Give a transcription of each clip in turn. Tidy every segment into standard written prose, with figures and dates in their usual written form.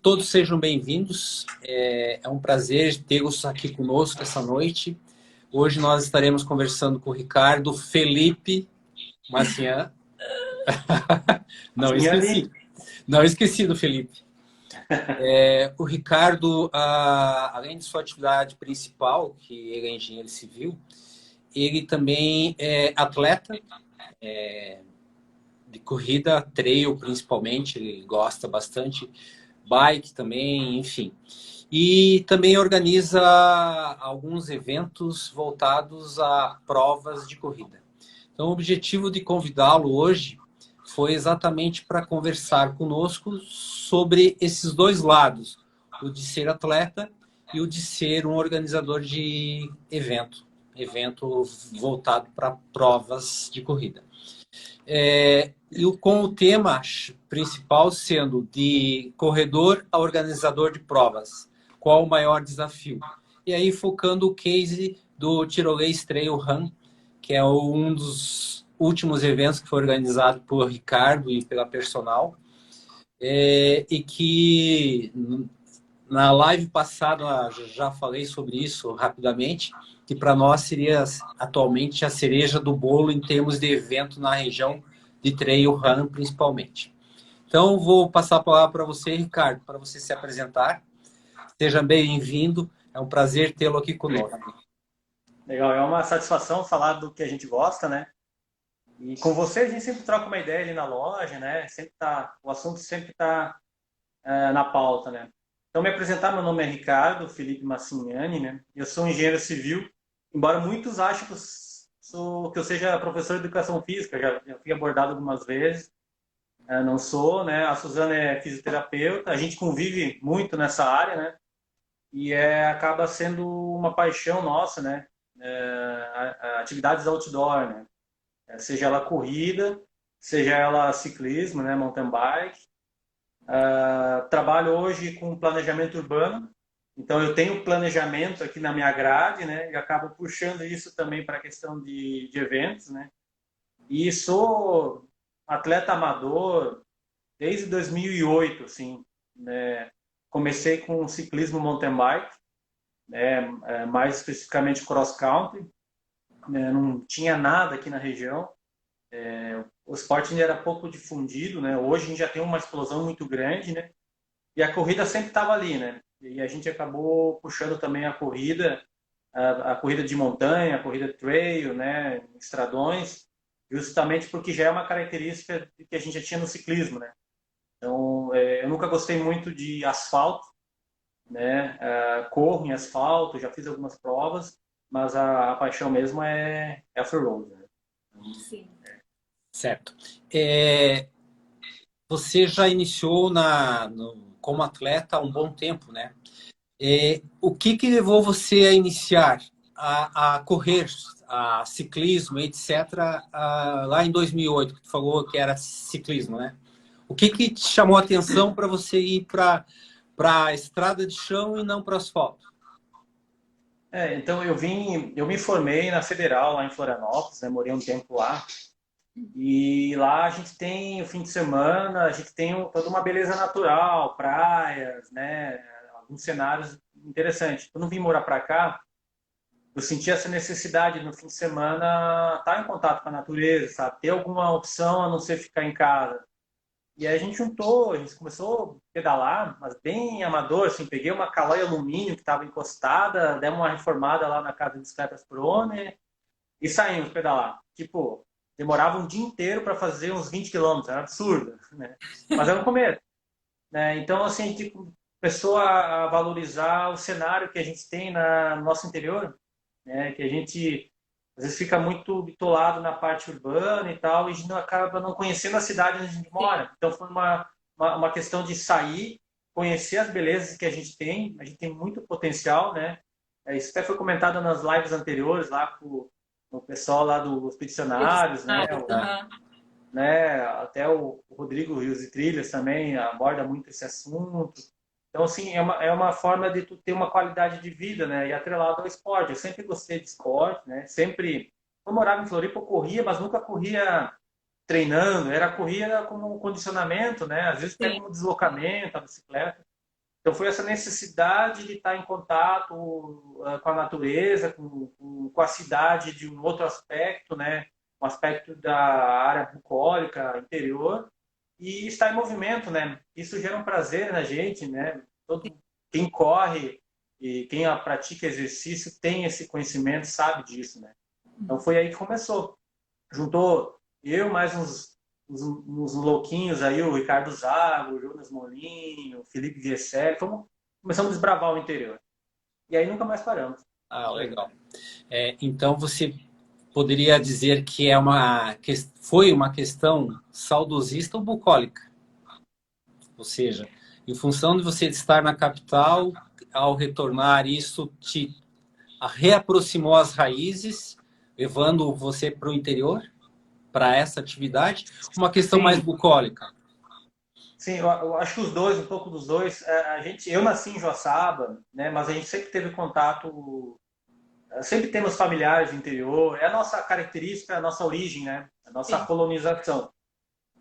Todos sejam bem-vindos. É um prazer tê-los aqui conosco essa noite. Hoje nós estaremos conversando com o Ricardo Felipe Macian. Não esqueci. Não esqueci do Felipe. O Ricardo, além de sua atividade principal, que ele é engenheiro civil, ele também é atleta de corrida, trail principalmente, ele gosta bastante, bike também, enfim. E também organiza alguns eventos voltados a provas de corrida. Então, o objetivo de convidá-lo hoje foi exatamente para conversar conosco sobre esses dois lados, o de ser atleta e o de ser um organizador de evento voltado para provas de corrida. Com o tema principal sendo de corredor a organizador de provas. Qual o maior desafio? E aí focando o case do Tirolês Trail Run, que é um dos últimos eventos que foi organizado por Ricardo e pela Personal, e que na live passada já falei sobre isso rapidamente, que para nós seria atualmente a cereja do bolo em termos de evento na região de Trail Run principalmente. Então vou passar a palavra para você, Ricardo, para você se apresentar. Seja bem-vindo, é um prazer tê-lo aqui conosco. Legal, é uma satisfação falar do que a gente gosta, né? E com você a gente sempre troca uma ideia ali na loja, né? O assunto sempre está na pauta, né? Então, me apresentar, meu nome é Ricardo Felipe Massignani, né? Eu sou engenheiro civil, embora muitos achem que eu seja professor de educação física, já fui abordado algumas vezes, não sou, né? A Suzana é fisioterapeuta, a gente convive muito nessa área, né? E acaba sendo uma paixão nossa, né? Atividades outdoor, né? Seja ela corrida, seja ela ciclismo, né? Mountain bike. Trabalho hoje com planejamento urbano, então eu tenho planejamento aqui na minha grade, né? E acabo puxando isso também para a questão de eventos, né? E sou atleta amador desde 2008, assim, né? Comecei com ciclismo mountain bike, né? Mais especificamente cross country, né? Não tinha nada aqui na região. O esporte ainda era pouco difundido, né? Hoje a gente já tem uma explosão muito grande, né? E a corrida sempre estava ali, né? E a gente acabou puxando também a corrida de montanha, a corrida trail, né? Estradões, justamente porque já é uma característica que a gente já tinha no ciclismo, né? Então, eu nunca gostei muito de asfalto, né? Corro em asfalto, já fiz algumas provas, mas a paixão mesmo é off-road, né? Sim. Certo. Você já iniciou como atleta há um bom tempo, né? O que levou você a iniciar a correr, a ciclismo, etc., lá em 2008, que tu falou que era ciclismo, né? O que te chamou a atenção para você ir para a estrada de chão e não para o asfalto? Então eu me formei na Federal, lá em Florianópolis, né? Morei um tempo lá. E lá a gente tem o fim de semana, a gente tem toda uma beleza natural, praias, né? Alguns cenários interessantes. Quando eu vim morar para cá, eu senti essa necessidade no fim de semana estar em contato com a natureza, sabe? Ter alguma opção a não ser ficar em casa. E aí a gente começou a pedalar, mas bem amador, assim, peguei uma Caloi alumínio que estava encostada, demos uma reformada lá na casa de bicicletas Prone e saímos pedalar. Tipo, demorava um dia inteiro para fazer uns 20 quilômetros, era absurdo, né? Mas era no começo, né? Então, assim, a gente começou a valorizar o cenário que a gente tem no nosso interior, né? Que a gente às vezes fica muito bitolado na parte urbana e tal, e a gente não acaba não conhecendo a cidade onde a gente mora. Então foi uma questão de sair, conhecer as belezas que a gente tem muito potencial, né? Isso até foi comentado nas lives anteriores lá com o pessoal lá do Expedicionários, né? Até o Rodrigo Rios e Trilhas também aborda muito esse assunto. Então, assim, é uma forma de tu ter uma qualidade de vida, né? E atrelado ao esporte. Eu sempre gostei de esporte, né? Sempre... Eu morava em Floripa, eu corria, mas nunca corria treinando. Corria como condicionamento, né? Às vezes até Sim. como deslocamento, a bicicleta. Então foi essa necessidade de estar em contato com a natureza, com a cidade de um outro aspecto, né? Um aspecto da área bucólica, interior, e estar em movimento, né? Isso gera um prazer na gente, né? Quem corre e quem pratica exercício tem esse conhecimento, sabe disso, né? Então foi aí que começou. Juntou eu mais uns louquinhos aí, o Ricardo Zago, o Jonas Molinho, o Felipe Gesselli, começamos a desbravar o interior. E aí nunca mais paramos. Ah, legal. Então você poderia dizer que foi uma questão saudosista ou bucólica? Ou seja, em função de você estar na capital, ao retornar, isso te reaproximou as raízes, levando você para o interior, para essa atividade? Uma questão mais Sim, bucólica? sim, eu acho que os dois, um pouco dos dois. Eu nasci em Joaçaba, né, mas a gente sempre teve contato, sempre temos familiares do interior. É a nossa característica, a nossa origem, né? A nossa Sim. colonização.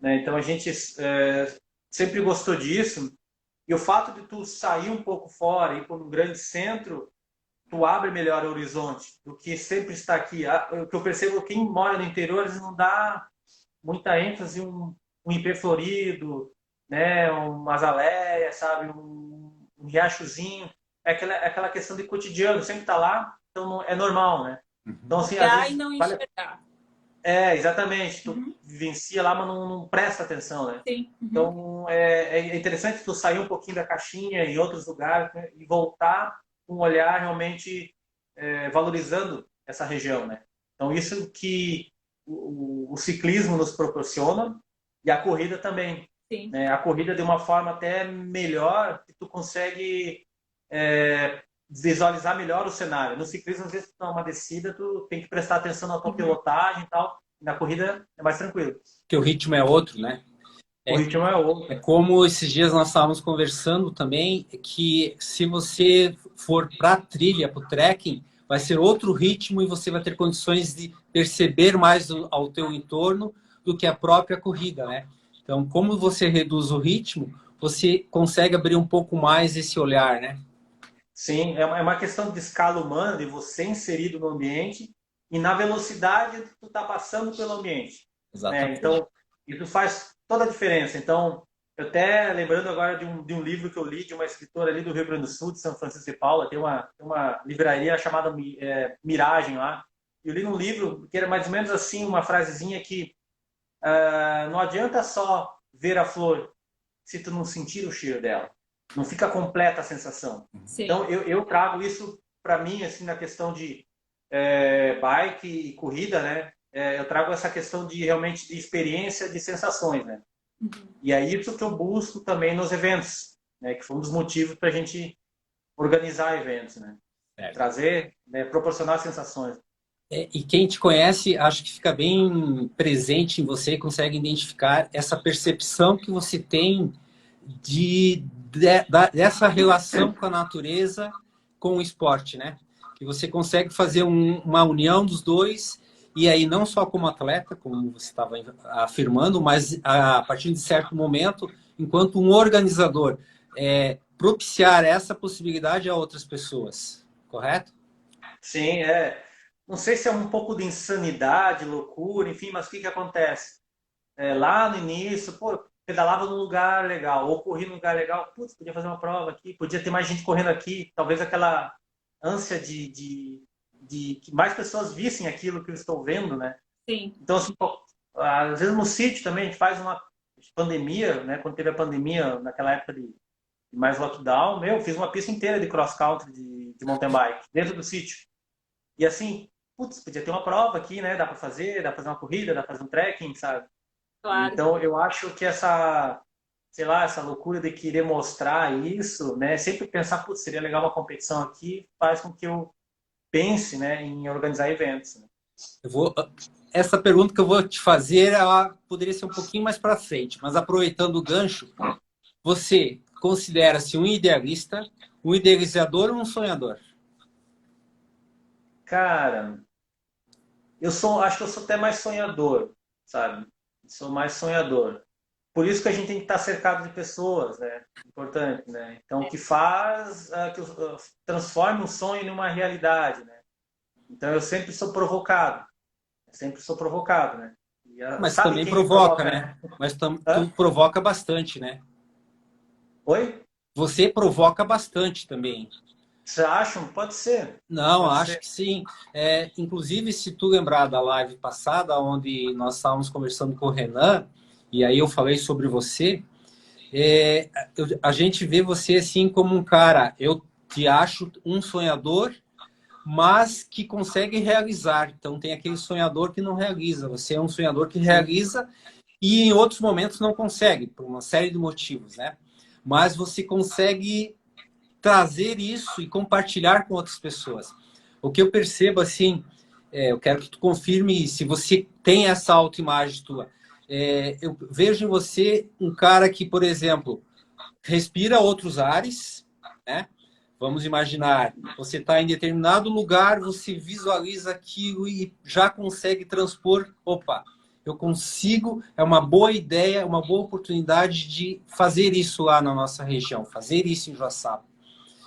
Né? Então a gente sempre gostou disso. E o fato de tu sair um pouco fora, ir para um grande centro, tu abre melhor o horizonte do que sempre estar aqui. O que eu percebo, quem mora no interior, eles não dá muita ênfase em um ipê florido, né? Uma azaleia, sabe? Um riachozinho. É aquela questão de cotidiano, sempre tá lá, então é normal, né? Então, assim, às Olhar e vezes... não enxergar. Exatamente. Tu Uhum. vivencia lá, mas não presta atenção, né? Sim. Uhum. Então, é interessante tu sair um pouquinho da caixinha em outros lugares, né, e voltar com um olhar realmente valorizando essa região, né? Então, isso que o ciclismo nos proporciona e a corrida também, Sim. né? A corrida de uma forma até melhor, que tu consegue visualizar melhor o cenário. No ciclismo, às vezes, tu dá uma descida, tu tem que prestar atenção na tua Uhum. pilotagem e tal. Na corrida é mais tranquilo. Que o ritmo é outro, né? O É, ritmo é outro, é né? como esses dias nós estávamos conversando também, que se você for para a trilha, para o trekking, vai ser outro ritmo e você vai ter condições de perceber mais ao teu entorno do que a própria corrida, né? Então, como você reduz o ritmo, você consegue abrir um pouco mais esse olhar, né? Sim, é uma questão de escala humana, de você inserido no ambiente e na velocidade que tu está passando pelo ambiente, né? Exatamente. Então, isso faz toda a diferença. Então, eu até lembrando agora de um livro que eu li de uma escritora ali do Rio Grande do Sul, de São Francisco de Paula, tem uma livraria chamada Miragem lá. Eu li num livro que era mais ou menos assim, uma frasezinha que não adianta só ver a flor se tu não sentir o cheiro dela. Não fica completa a sensação. Sim. Então, eu trago isso para mim, assim, na questão de bike e corrida, né? Eu trago essa questão de realmente de experiência, de sensações, né? Uhum. E é isso que eu busco também nos eventos, né? Que foi um dos motivos para a gente organizar eventos, né? Certo. Trazer, né? Proporcionar sensações. E quem te conhece, acho que fica bem presente em você e consegue identificar essa percepção que você tem dessa relação com a natureza, com o esporte, né? Que você consegue fazer uma união dos dois, e aí não só como atleta, como você estava afirmando, mas a partir de certo momento, enquanto um organizador, propiciar essa possibilidade a outras pessoas, correto? Sim, não sei se é um pouco de insanidade, loucura, enfim, mas o que que acontece? Lá no início, pô, pedalava num lugar legal, ou corri num lugar legal, putz, podia fazer uma prova aqui, podia ter mais gente correndo aqui, talvez aquela ânsia de que mais pessoas vissem aquilo que eu estou vendo, né? Sim. Então, assim, pô, às vezes no sítio também a gente faz uma pandemia, né? Quando teve a pandemia, naquela época de mais lockdown, eu fiz uma pista inteira de cross country, de mountain bike, dentro do sítio. E assim, putz, podia ter uma prova aqui, né? Dá pra fazer uma corrida, dá pra fazer um trekking, sabe? Claro. Então, eu acho que sei lá, essa loucura de querer mostrar isso, né? Sempre pensar, putz, seria legal uma competição aqui, faz com que eu pense, né, em organizar eventos, né? Essa pergunta que eu vou te fazer, ela poderia ser um pouquinho mais para frente, mas aproveitando o gancho, você considera-se um idealista, um idealizador ou um sonhador? Cara, acho que eu sou até mais sonhador, sabe? Sou mais sonhador. por isso que a gente tem que estar cercado de pessoas, né? Importante, né? Então, que faz, transforma um sonho em uma realidade, né? Então, eu sempre sou provocado, né? E, Mas sabe também quem me provoca, provoca, né? né? Mas Hã? tu provoca bastante, né? Oi? Você provoca bastante também. Vocês acham? Pode ser. Não, Pode acho ser. que sim. Inclusive, se tu lembrar da live passada, onde nós estávamos conversando com o Renan, e aí eu falei sobre você, a gente vê você assim como um cara, eu te acho um sonhador, mas que consegue realizar. Então tem aquele sonhador que não realiza. Você é um sonhador que Sim, realiza e em outros momentos não consegue, por uma série de motivos, né? Mas você consegue trazer isso e compartilhar com outras pessoas. O que eu percebo, assim, eu quero que tu confirme se você tem essa autoimagem tua. Eu vejo em você um cara que, por exemplo, respira outros ares, né? Vamos imaginar, você está em determinado lugar, você visualiza aquilo e já consegue transpor. Opa, eu consigo, é uma boa ideia, uma boa oportunidade de fazer isso lá na nossa região, fazer isso em Joaçaba.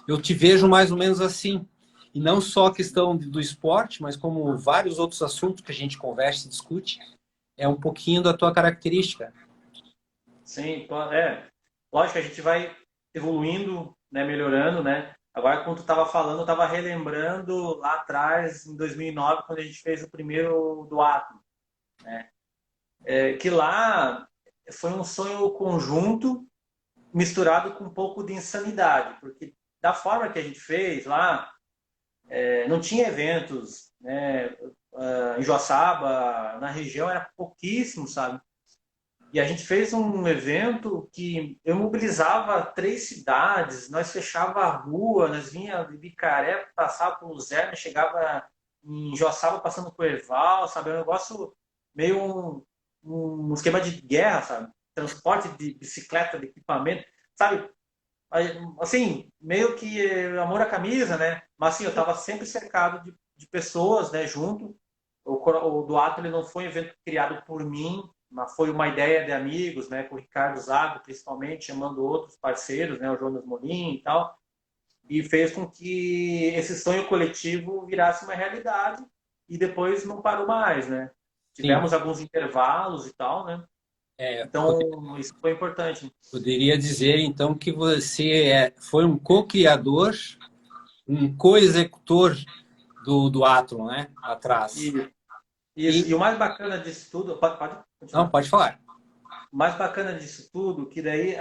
Eu te vejo mais ou menos assim. E não só a questão do esporte, mas como vários outros assuntos que a gente conversa e discute, é um pouquinho da tua característica. sim, é. Lógico que a gente vai evoluindo, né, melhorando, né? Agora, quando tu estava falando, eu estava relembrando lá atrás, em 2009, quando a gente fez o primeiro do Atom, né? Que lá foi um sonho conjunto misturado com um pouco de insanidade, porque da forma que a gente fez lá, não tinha eventos, né? Em Joaçaba, na região, era pouquíssimo, sabe? E a gente fez um evento que eu mobilizava 3 cidades, nós fechava a rua, nós vinha de Bicaré, passava por Luzerna, chegava em Joaçaba passando por Erval, sabe? É um negócio meio um esquema de guerra, sabe? Transporte de bicicleta, de equipamento, sabe? Assim, meio que amor à camisa, né? Mas assim, eu estava sempre cercado de pessoas, né, junto. O Duato ele não foi um evento criado por mim, mas foi uma ideia de amigos, né, com o Ricardo Zago, principalmente, chamando outros parceiros, né, o Jonas Morim e tal, e fez com que esse sonho coletivo virasse uma realidade e depois não parou mais, né? Sim, Tivemos alguns intervalos e tal, né? é, Então, isso foi importante. poderia dizer então que você foi um co-criador, um co-executor do Athlon, né? Atrás. E, isso. E, E o mais bacana disso tudo, pode não, continuar. pode falar. O mais bacana disso tudo, que daí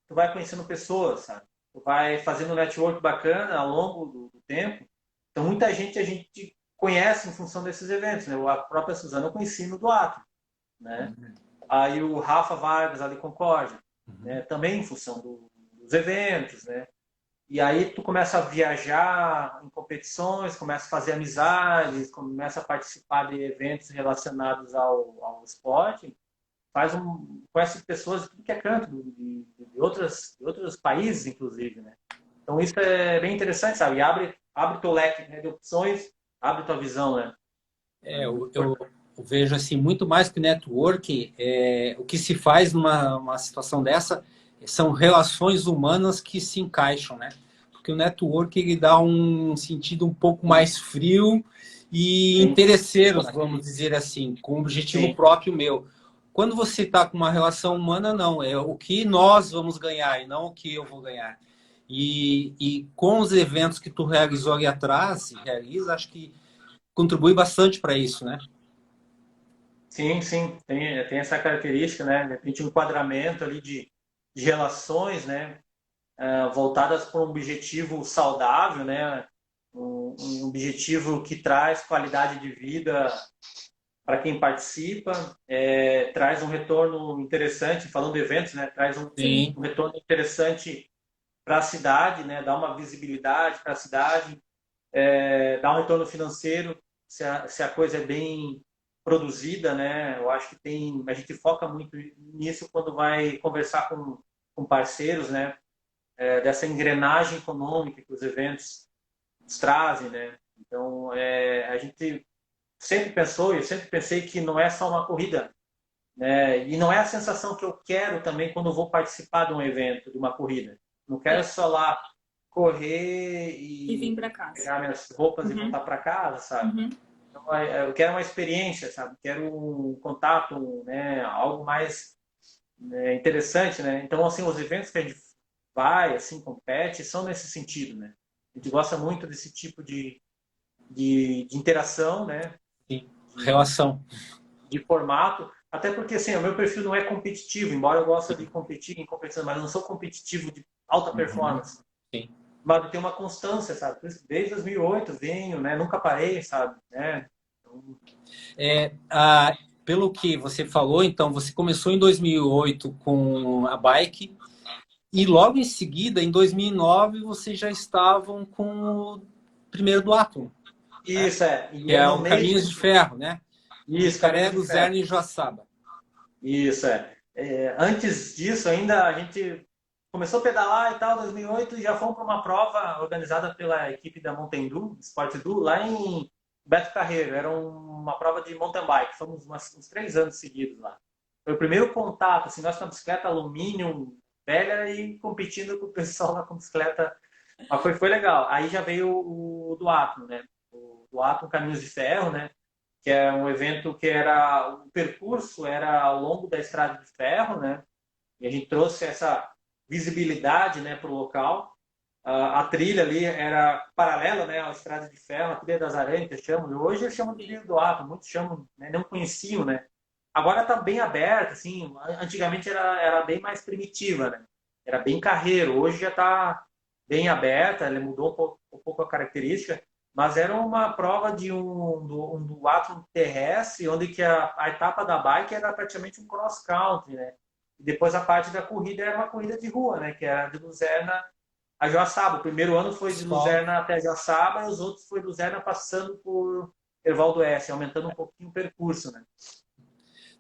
tu vai conhecendo pessoas, sabe? Tu vai fazendo um network bacana ao longo do tempo. Então, muita gente a gente conhece em função desses eventos, né? A própria Suzana eu conheci no Duato, né? Aí o Rafa Vargas ali Concórdia, né? Também em função dos eventos, né? E aí tu começa a viajar em competições, começa a fazer amizades, começa a participar de eventos relacionados ao esporte, conhece pessoas de tudo que é canto, de outros países, inclusive, né? Então isso é bem interessante, sabe? E abre teu leque, né, de opções, abre tua visão, né? É muito Eu importante. vejo assim muito mais que network, o que se faz numa situação dessa são relações humanas que se encaixam, né? Porque o network ele dá um sentido um pouco mais frio e Sim, interesseiros, vamos dizer assim, com um objetivo sim, próprio meu. Quando você está com uma relação humana, não, é o que nós vamos ganhar e não o que eu vou ganhar. E com os eventos que tu realizou ali atrás, e realiza, acho que contribui bastante para isso, né? sim, sim. Tem essa característica, né? De repente um enquadramento ali de relações, né? Voltadas para um objetivo saudável, né? Um objetivo que traz qualidade de vida para quem participa, traz um retorno interessante, falando de eventos, né? Traz Sim, um retorno interessante para a cidade, né? Dá uma visibilidade para a cidade, dá um retorno financeiro se a coisa é bem produzida, né? Eu acho que a gente foca muito nisso quando vai conversar com parceiros, né? Dessa engrenagem econômica que os eventos nos trazem, né? Então, a gente sempre pensou, eu sempre pensei que não é só uma corrida, né? E não é a sensação que eu quero também quando eu vou participar de um evento, de uma corrida. Não quero só lá correr E vir e para casa. pegar minhas roupas e voltar para casa, sabe? Então, eu quero uma experiência, sabe? Quero um contato, né? Algo mais, né, interessante, né? Então, assim, os eventos que a gente vai, assim, compete, são nesse sentido, né? A gente gosta muito desse tipo de interação, né? Sim. Relação. De formato, até porque, assim, o meu perfil não é competitivo, embora eu goste de competir em competição, mas eu não sou competitivo de alta performance. Sim. Mas eu tenho uma constância, sabe? Por isso, desde 2008 venho, né? Nunca parei, sabe? Né? Pelo que você falou, então, você começou em 2008 com a bike e logo em seguida, em 2009, vocês já estavam com o primeiro duatlon, né? Isso é. E Que é é no o mês Caminhos de Ferro, né? Isso, Caminhos Biscaré, de Ferro. Luzerna e Joaçaba. Isso é. Antes disso, ainda a gente começou a pedalar e tal, 2008, e já fomos para uma prova organizada pela equipe da Mountain Dew, Sport Dew, lá em Beto Carreiro. Era uma prova de mountain bike. Fomos uns 3 anos seguidos lá. Foi o primeiro contato, assim, nós com a bicicleta alumínio velha e competindo com o pessoal lá com bicicleta. Mas foi legal. Aí já veio o duathlon, né? O duathlon Caminhos de Ferro, né? Que é um evento que era o percurso era ao longo da Estrada de Ferro, né? E a gente trouxe essa visibilidade, né, para o local. A trilha ali era paralela, né, à Estrada de Ferro, a Trilha das Aranhas, que chamam. E hoje eles chamam de Trilha do Ato, muitos chamam, né, não conheciam, né? Agora está bem aberta, assim. Antigamente era bem mais primitiva, né? Era bem carreiro. Hoje já está bem aberta, ele mudou um pouco a característica, mas era uma prova de um duatlon terrestre, onde que a etapa da bike era praticamente um cross country, né? E depois a parte da corrida era uma corrida de rua, né? Que era de Luzerna a Joaçaba. O primeiro ano foi de Só. Luzerna até Joaçaba e os outros foi de Luzerna passando por Ervaldo Oeste, aumentando um pouquinho o percurso, né?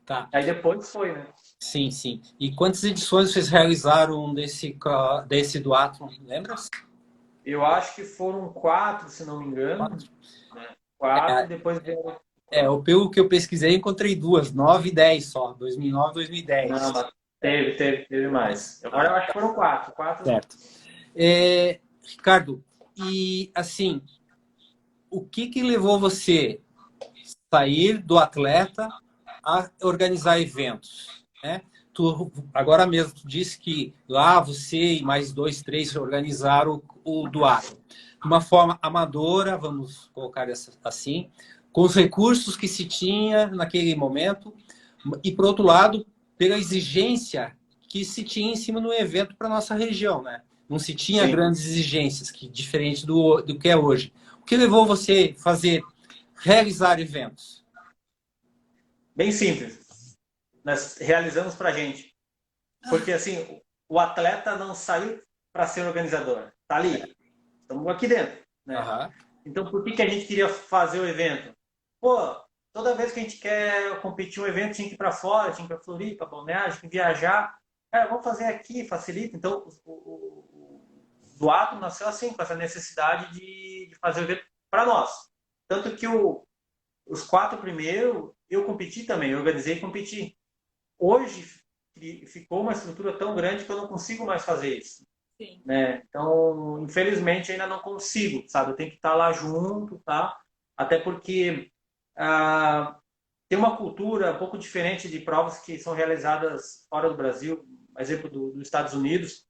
Tá. Aí depois foi, né? Sim, sim. E quantas edições vocês realizaram desse duatlon, lembra? Eu acho que foram 4, se não me engano. 4. 4, depois veio... Pelo que eu pesquisei, encontrei 2, 9 e 10 só. 2009 e 2010. Não, mas teve mais. Agora eu acho que foram 4. 4. Certo. Ricardo, e assim, o que levou você sair do atleta a organizar eventos, né? Agora mesmo tu disse que lá você e mais 2, 3 organizaram o duatlon de uma forma amadora, vamos colocar assim, com os recursos que se tinha naquele momento e, por outro lado, pela exigência que se tinha em cima do evento para nossa região, né? Não se tinha Sim. grandes exigências, diferente do que é hoje. O que levou você a realizar eventos? Bem simples. Nós realizamos pra gente. Porque, assim, o atleta não saiu para ser organizador. Tá ali. Estamos aqui dentro, né? Uhum. Então, por que a gente queria fazer o evento? Pô, toda vez que a gente quer competir um evento, tinha que ir para fora, tinha que ir para Floripa, Balneário, tinha que viajar. Cara, vamos fazer aqui, facilita. Então, o duatlon nasceu assim, com essa necessidade de fazer o evento para nós. Tanto que os 4 primeiros, eu competi também, eu organizei e competi. Hoje, ficou uma estrutura tão grande que eu não consigo mais fazer isso. Sim. Né? Então, infelizmente, ainda não consigo, sabe? Eu tenho que estar lá junto, tá? Até porque tem uma cultura um pouco diferente de provas que são realizadas fora do Brasil, exemplo dos Estados Unidos,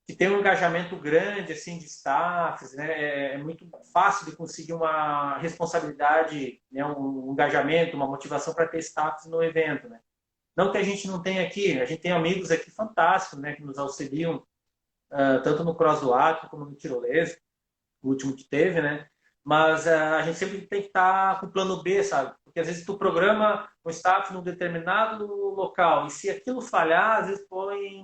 que tem um engajamento grande assim de staffs, né? É muito fácil de conseguir uma responsabilidade, né? Um engajamento, uma motivação para ter staffs no evento, né? Não que a gente não tenha aqui, a gente tem amigos aqui fantásticos, né? Que nos auxiliam tanto no cross do Acre como no tirolês, o último que teve, né? Mas a gente sempre tem que estar com o plano B, sabe? Porque às vezes tu programa o staff num determinado local e se aquilo falhar, às vezes põe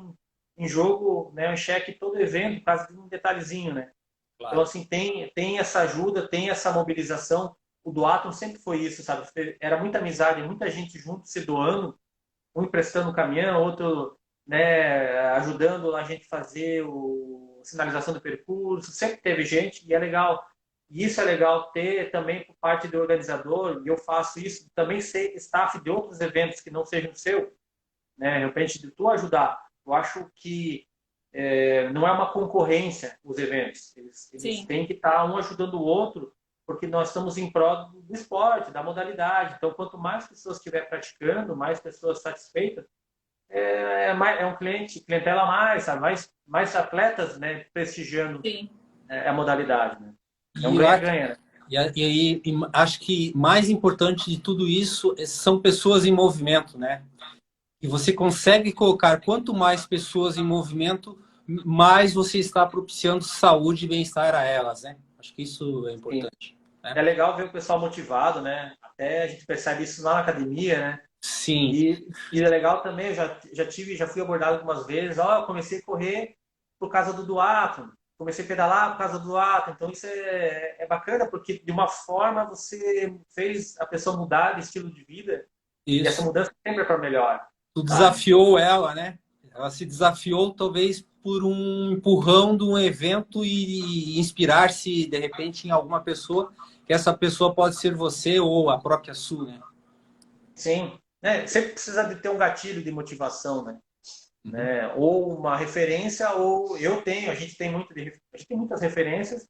em jogo, né, em xeque todo evento por causa de um detalhezinho, né? Claro. Então, assim, tem essa ajuda, tem essa mobilização. O duatlon sempre foi isso, sabe? Era muita amizade, muita gente junto se doando, um emprestando o caminhão, outro, né, ajudando a gente fazer a sinalização do percurso. Sempre teve gente e é legal. E isso é legal ter também por parte do organizador, e eu faço isso, também ser staff de outros eventos que não sejam o seu, né? De repente, de tu ajudar. Eu acho que não é uma concorrência os eventos. Eles Sim, têm que estar um ajudando o outro, porque nós estamos em prol do esporte, da modalidade. Então, quanto mais pessoas estiver praticando, mais pessoas satisfeitas, é um clientela a mais, sabe? Mais atletas, né, prestigiando sim. a modalidade, né? É um E eu acho, ganha-ganha, né? acho que mais importante de tudo isso são pessoas em movimento, né? E você consegue colocar quanto mais pessoas em movimento, mais você está propiciando saúde e bem-estar a elas, né? Acho que isso é Sim. importante, É né? legal ver o pessoal motivado, né? Até a gente percebe isso lá na academia, né? Sim, E é legal também, eu já fui abordado algumas vezes, ó, eu comecei a correr por causa do duatlon, comecei a pedalar por causa do duatlon, então isso é bacana, porque de uma forma você fez a pessoa mudar de estilo de vida, e essa isso. mudança sempre é para melhor, Tu sabe? desafiou ela, né? Ela se desafiou talvez por um empurrão de um evento e inspirar-se de repente em alguma pessoa, que essa pessoa pode ser você ou a própria Su, né? Sim, né? Sempre precisa de ter um gatilho de motivação, né? Uhum. Ou uma referência, ou a gente tem a gente tem muitas referências,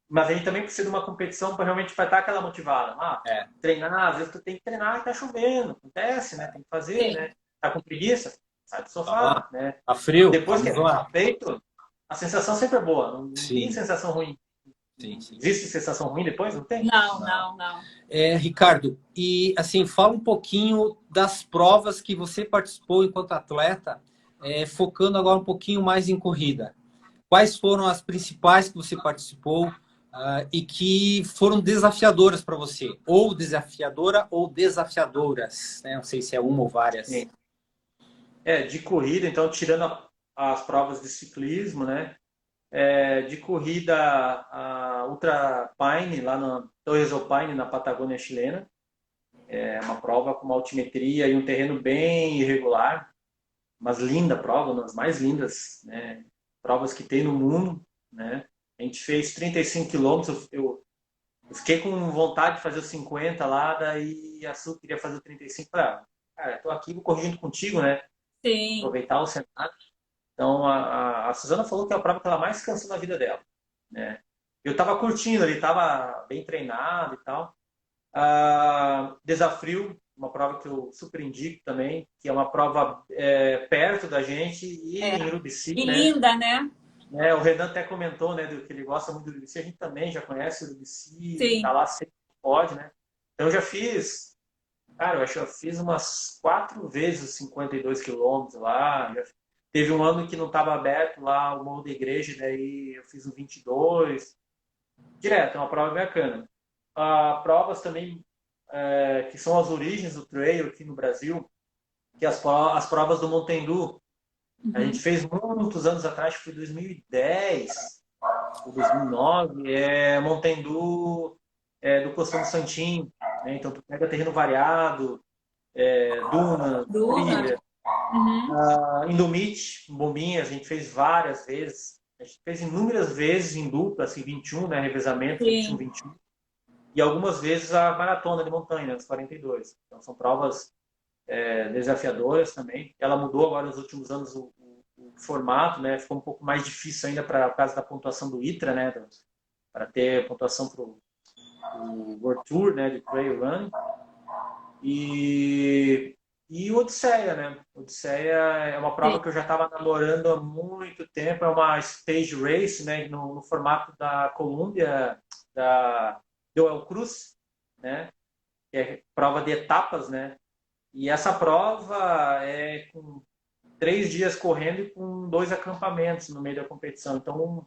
mas a gente também precisa de uma competição para realmente para estar aquela motivada. É, Treinar, às vezes tu tem que treinar e tá chovendo, acontece, né? Tem que fazer, Sim. né? Tá com preguiça, sai do vamos lá. sofá, né? Tá frio? Depois que Vamos é lá. feito, a sensação sempre é boa, não tem Sim, sensação ruim. sim, sim. Existe sensação ruim depois? Não tem? Não, Não. não, não. Ricardo, e assim, fala um pouquinho das provas que você participou enquanto atleta, focando agora um pouquinho mais em corrida. Quais foram as principais que você participou e que foram desafiadoras para você? Ou desafiadora ou desafiadoras, né? Não sei se é uma ou várias. Sim. De corrida, então, tirando as provas de ciclismo, né? De corrida, a Ultra Pine, lá na Torres do Paine, na Patagônia chilena. É uma prova com uma altimetria e um terreno bem irregular, mas linda prova, uma das mais lindas, né, provas que tem no mundo, né? A gente fez 35 quilômetros, eu fiquei com vontade de fazer os 50 lá, daí a Su queria fazer o 35, falei, cara, tô aqui, vou corrigindo contigo, né? Sim. Aproveitar o cenário. Então, a Suzana falou que é a prova que ela mais cansou na vida dela, né? Eu tava curtindo ali, tava bem treinado e tal. Desafio, uma prova que eu super indico também, que é uma prova perto da gente e É. em Urubici, E né? linda, né? O Renan até comentou, né, do que ele gosta muito do Urubici, a gente também já conhece o Urubici, tá Sim. lá sempre que pode, né? Então eu já fiz, cara, eu acho que eu fiz umas 4 vezes os 52 quilômetros lá, teve um ano que não estava aberto lá o Morro da Igreja, daí eu fiz o 22, direto, é uma prova bacana. Provas também que são as origens do trail aqui no Brasil, que é as provas do Mountain Dew. A gente Uhum. fez muitos anos atrás, foi 2010 ou 2009, Mountain Dew do Costão Santim, né? Então tu pega terreno variado, dunas, Duna. trilha. Uhum. Indomite, bombinhas, a gente fez várias vezes. A gente fez inúmeras vezes em dupla, assim, 21, né? Revezamento, 21, Sim. 21. E algumas vezes a maratona de montanha, né, os 42. Então são provas desafiadoras também. Ela mudou agora nos últimos anos o formato, né? Ficou um pouco mais difícil ainda para por causa da pontuação do ITRA, né? Para ter pontuação para o World Tour, né? De Trail Running. E o Odisseia, né? Odisseia é uma prova Sim. que eu já estava namorando há muito tempo. É uma stage race, né? No formato da Colômbia, da do El Cruz, né? Que é prova de etapas, né? E essa prova é com 3 dias correndo e com 2 acampamentos no meio da competição. Então,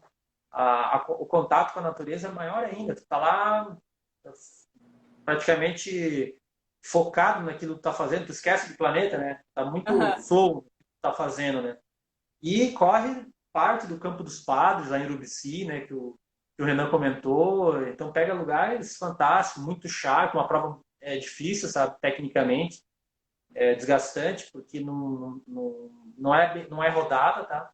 o contato com a natureza é maior ainda. Tu tá lá praticamente focado naquilo que tu tá fazendo, tu esquece do planeta, né? Tá muito Aham. flow no que tu tá fazendo, né? E corre parte do Campo dos Padres, lá em Urubici, né? Que o Renan comentou. Então, pega lugares fantásticos, muito chato, uma prova difícil, sabe? Tecnicamente desgastante, porque não é rodada, tá?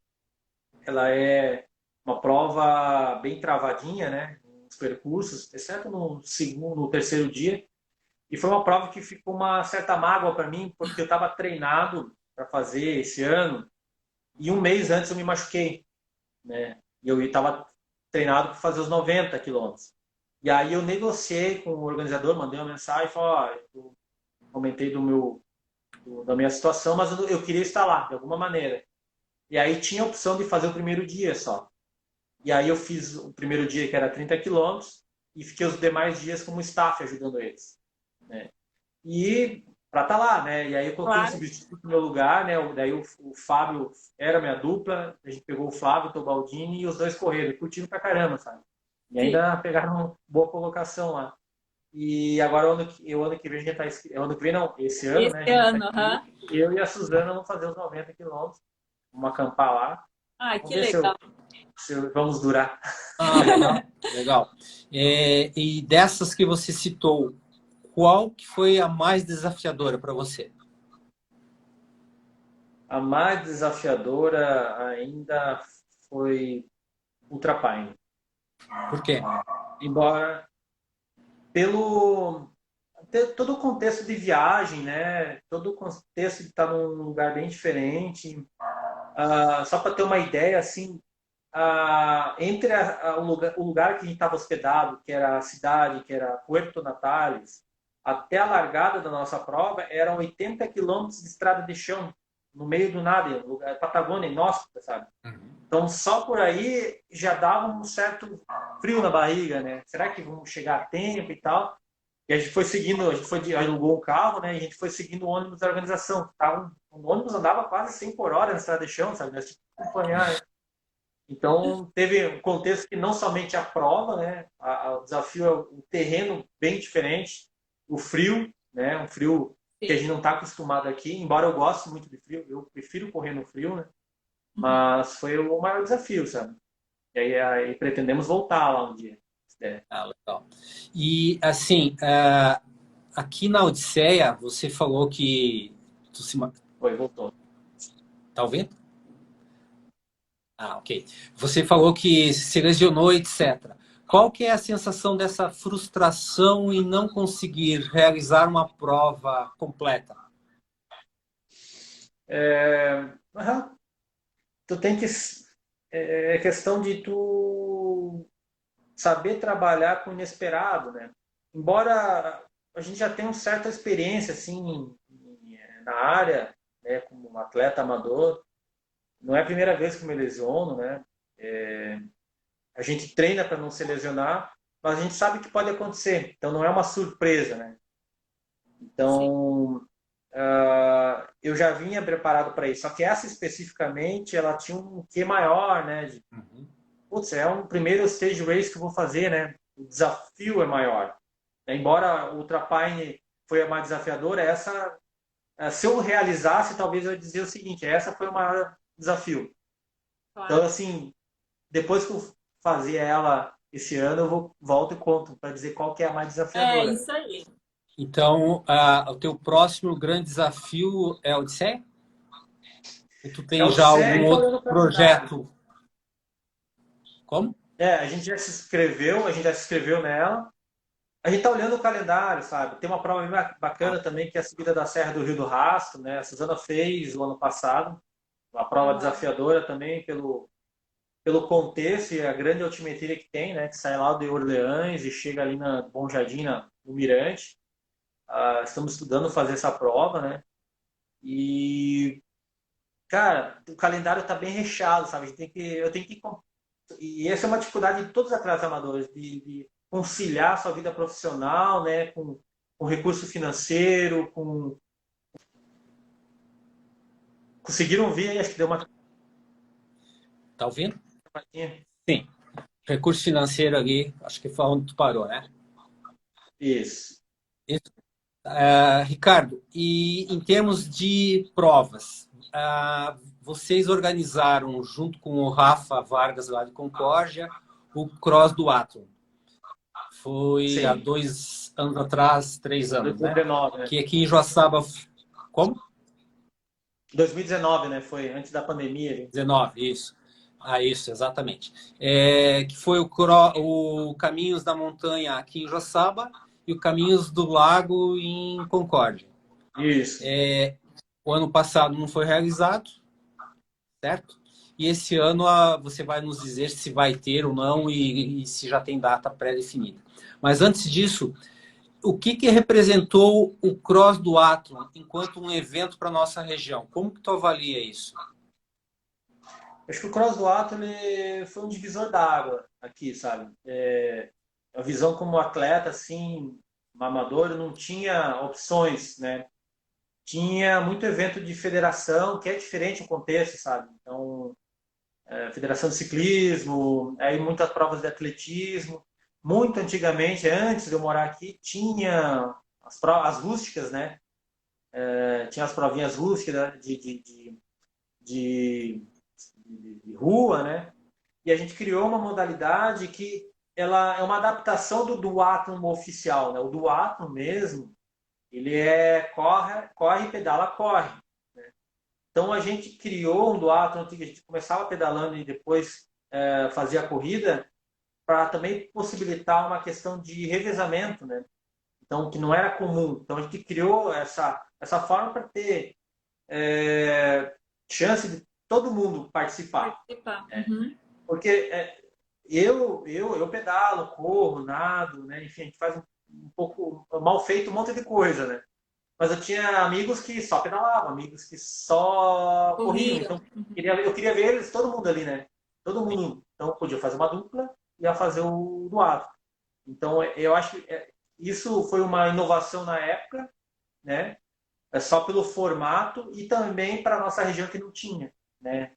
Ela é uma prova bem travadinha, né? Os percursos, exceto no segundo, no terceiro dia. E foi uma prova que ficou uma certa mágoa para mim, porque eu estava treinado para fazer esse ano, e um mês antes eu me machuquei, né? E eu estava treinado para fazer os 90 quilômetros. E aí eu negociei com o organizador, mandei uma mensagem e falei, ó, eu comentei da minha situação, mas eu queria estar lá, de alguma maneira. E aí tinha a opção de fazer o primeiro dia só. E aí eu fiz o primeiro dia, que era 30 quilômetros, e fiquei os demais dias como staff ajudando eles, né? E para estar lá, né? E aí eu coloquei um Claro. substituto no meu lugar, né? Daí o Fábio era minha dupla, a gente pegou o Flávio, o Tobaldini, e os dois correram, e curtiram pra caramba, sabe? E ainda pegaram uma boa colocação lá. E agora o ano que vem a gente tá o ano que vem não, esse ano, né? A Esse gente ano, tá aham. aqui, eu e a Suzana vamos fazer os 90 quilômetros, vamos acampar lá. Ai, Vamos que ver legal. se vamos durar. Ah, legal. Legal. E dessas que você citou, qual que foi a mais desafiadora para você? A mais desafiadora ainda foi Ultrapine. Por quê? Embora pelo todo o contexto de viagem, né? Todo o contexto de estar num lugar bem diferente. Só para ter uma ideia, assim, entre o lugar que a gente estava hospedado, que era a cidade, que era Puerto Natales, até a largada da nossa prova, eram 80 quilômetros de estrada de chão, no meio do nada, lugar, Patagônia, inóspita, sabe? Então, só por aí já dava um certo frio na barriga, né? Será que vamos chegar a tempo e tal? E a gente foi seguindo, alugou um carro, né? E a gente foi seguindo o ônibus da organização. O ônibus andava quase 100 por hora na estrada de chão, sabe? Nós tínhamos que acompanhar, né? Então, teve um contexto que não somente a prova, né? O desafio é o terreno bem diferente, o frio, né? Um frio que a gente não está acostumado aqui, embora eu goste muito de frio, eu prefiro correr no frio, né? Mas foi o maior desafio, sabe? E aí pretendemos voltar lá um dia. Se der. Ah, legal. E, assim, aqui na Odisseia, você falou que... Foi, voltou. Tá ouvindo? Ah, ok. Você falou que se lesionou, etc. Qual que é a sensação dessa frustração em não conseguir realizar uma prova completa? Tu tem que... É questão de tu saber trabalhar com o inesperado, né? Embora a gente já tenha uma certa experiência, assim, na área, né, como um atleta amador, não é a primeira vez que me lesiono, né? A gente treina para não se lesionar, mas a gente sabe que pode acontecer, então não é uma surpresa, né? Então, eu já vinha preparado para isso, só que essa especificamente, ela tinha um quê maior, né? Putz, é um primeiro stage race que eu vou fazer, né? O desafio é maior. Embora o Ultrapine foi a mais desafiadora, essa, se eu realizasse, talvez eu ia dizer o seguinte, essa foi o maior desafio. Claro. Então, assim, depois que eu fazer ela esse ano, volto e conto para dizer qual que é a mais É desafiadora. isso aí. Então, o teu próximo grande desafio é a Odisseia? Ou tu tem já algum outro projeto? Como? A gente já se inscreveu nela. A gente tá olhando o calendário, sabe? Tem uma prova bem bacana também, que é a subida da Serra do Rio do Rastro, né? A Suzana fez o ano passado, uma prova desafiadora também pelo contexto e a grande altimetria que tem, né? Que sai lá de Orleans e chega ali na Bom Jardim, no Mirante. Estamos estudando fazer essa prova, né? E, cara, o calendário tá bem recheado, sabe? Eu tenho que... E essa é uma dificuldade de todos os atletas amadores, de conciliar sua vida profissional, né? Com recurso financeiro, com... Conseguiram ouvir aí? Acho que deu uma... Tá ouvindo? Sim. Recurso financeiro ali, acho que foi onde tu parou, né? Isso. Ricardo, e em termos de provas, vocês organizaram, junto com o Rafa Vargas lá de Concórdia, o Cross do Atlon. Foi Sim. há 2 anos atrás, 3 anos, 2019, né? Que aqui em Joaçaba... Como? 2019, né? Foi antes da pandemia. Gente. 19, isso. Isso, exatamente. Que foi o Caminhos da Montanha aqui em Joaçaba e o Caminhos do Lago em Concórdia. Isso. O ano passado não foi realizado, certo? E esse ano você vai nos dizer se vai ter ou não e se já tem data pré-definida. Mas antes disso, o que representou o Cross do Athlon enquanto um evento para a nossa região? Como que tu avalia isso? Acho que o Cross do Ato ele foi um divisor d'água aqui, sabe? A visão como atleta, assim, um amador, eu não tinha opções, né? Tinha muito evento de federação, que é diferente o contexto, sabe? Então, federação de ciclismo, aí muitas provas de atletismo. Muito antigamente, antes de eu morar aqui, tinha as rústicas, né? Tinha as provinhas rústicas né? De, de rua, né? E a gente criou uma modalidade que ela é uma adaptação do duatlon oficial, né? O duatlon mesmo, ele corre, pedala, corre. Então a gente criou um duatlon que a gente começava pedalando e depois fazia a corrida para também possibilitar uma questão de revezamento, né? Então que não era comum. Então a gente criou essa forma para ter chance de todo mundo participar. Né? Uhum. Porque eu pedalo, corro, nado, né? Enfim, a gente faz um pouco mal feito um monte de coisa, né? Mas eu tinha amigos que só pedalavam, amigos que só corriam. Corria. Então, eu queria ver eles, todo mundo ali, né? Todo mundo. Então, podia fazer uma dupla e ia fazer o duato. Então, eu acho que isso foi uma inovação na época, né? Só pelo formato e também para nossa região que não tinha, né?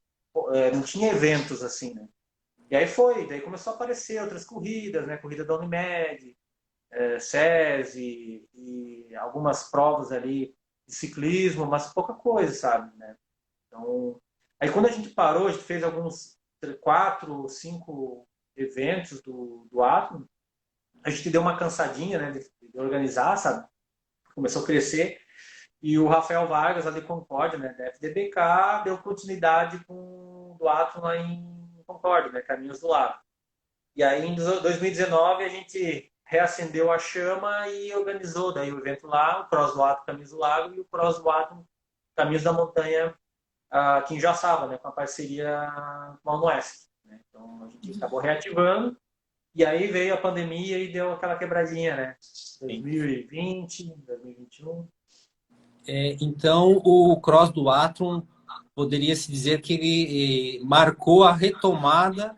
Não tinha eventos assim, né? E aí daí começou a aparecer outras corridas, né? Corrida da Unimed, SESI e algumas provas ali de ciclismo, mas pouca coisa, sabe, né? Então, aí quando a gente parou, a gente fez alguns 4, 5 eventos do Athlon, a gente deu uma cansadinha, né, de organizar, sabe? Começou a crescer e o Rafael Vargas, lá de Concórdia, né, da FDBK, deu continuidade com o do Athlon lá em Concórdia, né, Caminhos do Lago. E aí, em 2019, a gente reacendeu a chama e organizou daí o evento lá, o Cross do Ato Caminhos do Lago e o Cross do Ato Caminhos da Montanha aqui em Joaçaba, né, com a parceria com a UNOESC. Né? Então, a gente acabou reativando e aí veio a pandemia e deu aquela quebradinha, né? 2020, 2021. Então, o Cross do Athlon poderia-se dizer que ele marcou a retomada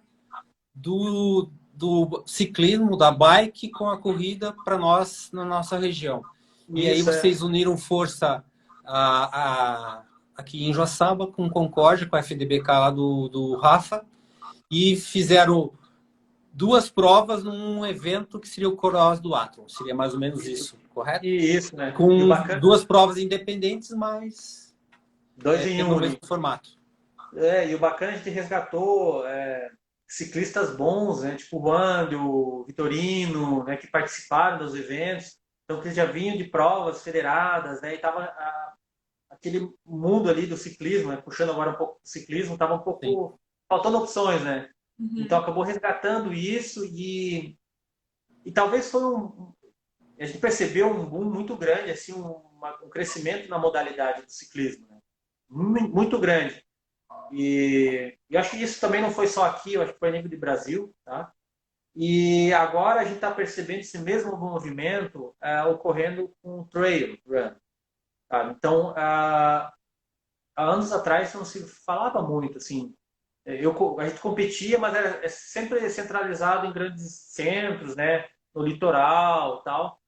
do ciclismo, da bike com a corrida para nós na nossa região. E aí vocês uniram força aqui em Joaçaba com Concórdia, com a FDBK lá do Rafa, e fizeram 2 provas num evento que seria o Cross do Athlon. Seria mais ou menos isso, correto? Isso, né? Com 2 provas independentes, mas 2 em 1 no mesmo formato. E o bacana, a gente resgatou ciclistas bons, né? Tipo o Wander, o Vitorino, né? Que participaram dos eventos. Então, que já vinham de provas federadas, né? E tava aquele mundo ali do ciclismo, né? Puxando agora um pouco do ciclismo, tava um pouco faltando opções, né? Uhum. Então, acabou resgatando isso e talvez foi a gente percebeu um boom muito grande, assim, um crescimento na modalidade do ciclismo, né? Muito grande. E acho que isso também não foi só aqui, eu acho que foi a nível de Brasil, tá? E agora a gente está percebendo esse mesmo movimento ocorrendo com o trail run. Tá? Então, há anos atrás não se falava muito, assim. A gente competia, mas era sempre centralizado em grandes centros, né? No litoral, tal.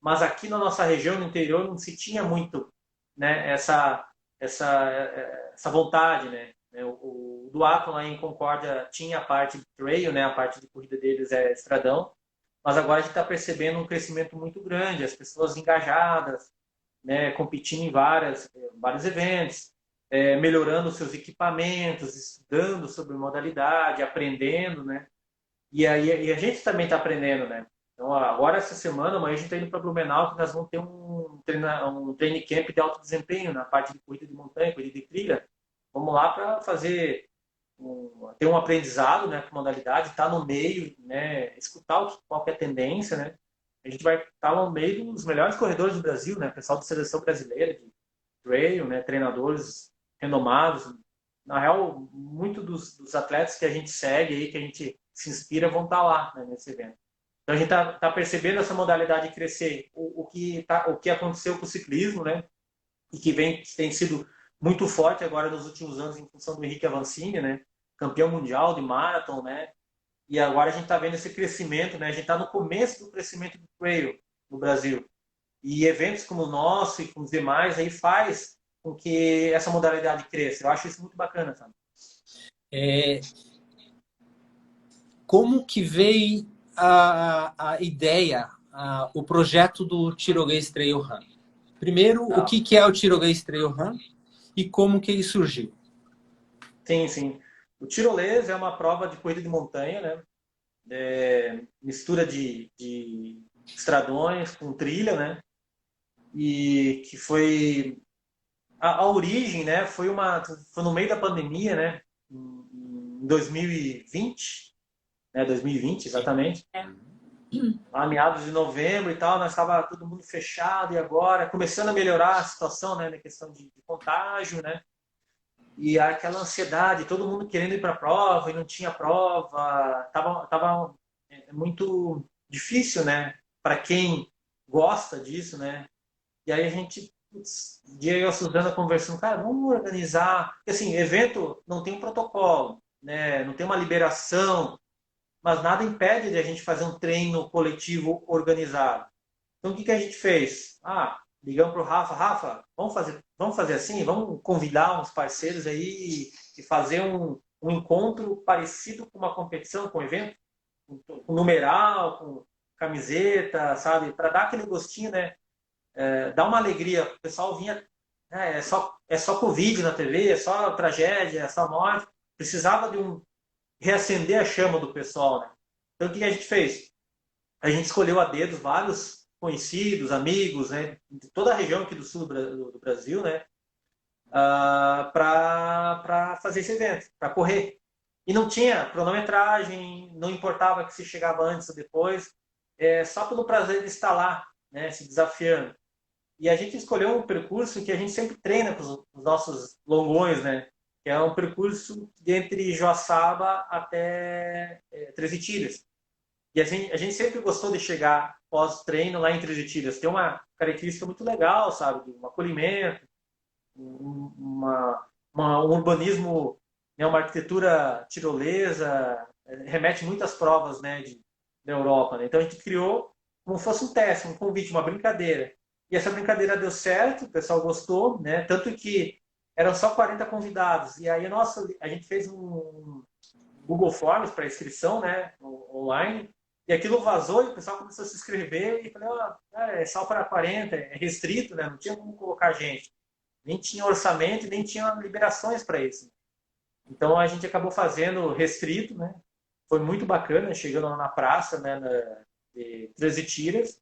Mas aqui na nossa região, no interior, não se tinha muito, né? Essa vontade, né? O duatlon lá em Concórdia tinha a parte de trail, né? A parte de corrida deles é estradão, mas agora a gente está percebendo um crescimento muito grande, as pessoas engajadas, né? Competindo em vários eventos, melhorando seus equipamentos, estudando sobre modalidade, aprendendo, né? E a gente também está aprendendo, né? Então, agora essa semana, amanhã a gente está indo para Blumenau, que nós vamos ter um training camp de alto desempenho na parte de corrida de montanha, corrida de trilha. Vamos lá para ter um aprendizado, né, com modalidade, estar no meio, né, escutar qual que é a tendência, né. A gente vai estar no meio dos melhores corredores do Brasil, né, pessoal da seleção brasileira de trail, né? Treinadores renomados. Na real, muitos dos atletas que a gente segue aí, que a gente se inspira, vão estar lá, né, nesse evento. Então a gente tá percebendo essa modalidade crescer. O que aconteceu com o ciclismo, né? E que tem sido muito forte agora nos últimos anos em função do Henrique Avancini, né? Campeão mundial de marathon, né? E agora a gente está vendo esse crescimento, né? A gente está no começo do crescimento do trail no Brasil. E eventos como o nosso e com os demais aí faz com que essa modalidade cresça. Eu acho isso muito bacana, sabe? Como que veio a ideia, o projeto do Tirolês Trail Run? Primeiro, o Tá. que é o Tirolês Trail Run e como que ele surgiu? Sim, sim. O tirolês é uma prova de corrida de montanha, né? Mistura de estradões com trilha, né? E que foi a origem, né? Foi no meio da pandemia, né? Em 2020, né? 2020 exatamente. Lá meados de novembro e tal, nós estava todo mundo fechado e agora começando a melhorar a situação, né? Na questão de contágio, né? E aquela ansiedade, todo mundo querendo ir para a prova e não tinha prova, tava muito difícil, né? Para quem gosta disso, né? E aí a gente, putz, um dia eu e a Suzana conversando, cara, vamos organizar. Porque assim, evento não tem um protocolo, né? Não tem uma liberação, mas nada impede de a gente fazer um treino coletivo organizado. Então o que a gente fez? Ligamos para o Rafa, Rafa, vamos fazer assim, vamos convidar uns parceiros aí e fazer um encontro parecido com uma competição, com um evento, com numeral, com camiseta, sabe? Para dar aquele gostinho, né? Dar uma alegria. O pessoal vinha, né, é só Covid na TV, é só tragédia, é só morte. Precisava de reacender a chama do pessoal, né? Então o que a gente fez? A gente escolheu a dedo vários conhecidos, amigos, né, de toda a região aqui do sul do Brasil, né, para fazer esse evento, para correr. E não tinha cronometragem, não importava que se chegava antes ou depois, só pelo prazer de estar lá, né, se desafiando. E a gente escolheu um percurso que a gente sempre treina com os nossos longões, né, que é um percurso de entre Joaçaba até Três Itilhas. E a gente sempre gostou de chegar pós-treino lá em Três Itilhas. Tem uma característica muito legal, sabe? Um acolhimento, um urbanismo, né? Uma arquitetura tirolesa, remete muitas provas, né? Da Europa, né? Então a gente criou como se fosse um teste, um convite, uma brincadeira. E essa brincadeira deu certo, o pessoal gostou, né? Tanto que eram só 40 convidados. E aí, nossa, a gente fez um Google Forms para inscrição, né? Online. E aquilo vazou e o pessoal começou a se inscrever e falei, é só para 40, é restrito, né? Não tinha como colocar gente. Nem tinha orçamento e nem tinha liberações para isso. Então a gente acabou fazendo restrito, né? Foi muito bacana, chegando lá na praça, né? De Três Tiras,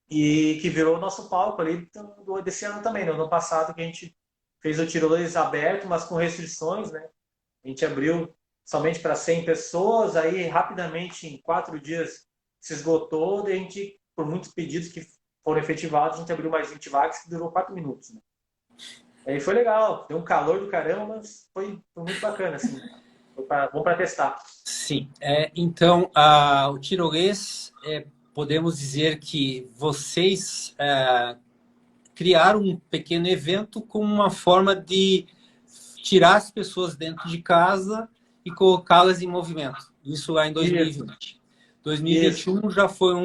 e que virou o nosso palco ali desse ano também, no ano passado que a gente fez o tirolês aberto, mas com restrições, né? A gente abriu somente para 100 pessoas, aí rapidamente, em 4 dias, se esgotou, daí a gente, por muitos pedidos que foram efetivados, a gente abriu mais 20 vagas, que durou 4 minutos. Né? Aí foi legal, deu um calor do caramba, mas foi muito bacana, assim. Bom para testar. Sim, então o tirolês, podemos dizer que vocês criaram um pequeno evento como uma forma de tirar as pessoas dentro de casa e colocá-las em movimento. Isso lá em 2020. 2021 já foi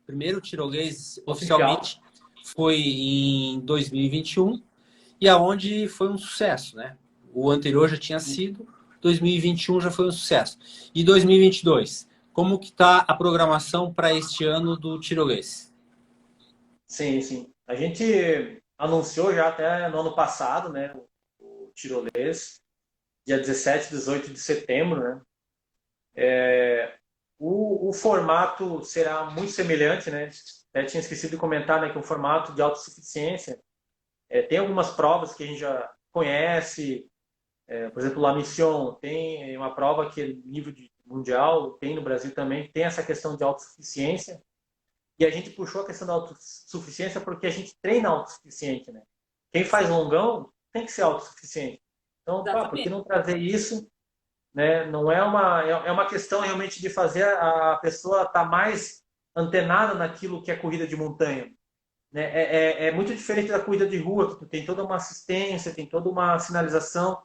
primeiro tirolês oficialmente foi em 2021 e aonde foi um sucesso, né? O anterior já tinha sido, 2021 já foi um sucesso. E 2022, como que está a programação para este ano do tirolês? Sim, sim. A gente anunciou já até no ano passado, né, o tirolês, dia 17 e 18 de setembro, né? O formato será muito semelhante, né? Eu tinha esquecido de comentar, né, que o formato de autossuficiência tem algumas provas que a gente já conhece, por exemplo, La Mission tem uma prova que é nível mundial, tem no Brasil também, tem essa questão de autossuficiência. E a gente puxou a questão da autossuficiência porque a gente treina autossuficiente, né? Quem faz longão tem que ser autossuficiente. Então, pá, por que não trazer isso, né? Não é uma questão realmente de fazer a pessoa estar mais antenada naquilo que é corrida de montanha, né? É muito diferente da corrida de rua, que tu tem toda uma assistência, tem toda uma sinalização,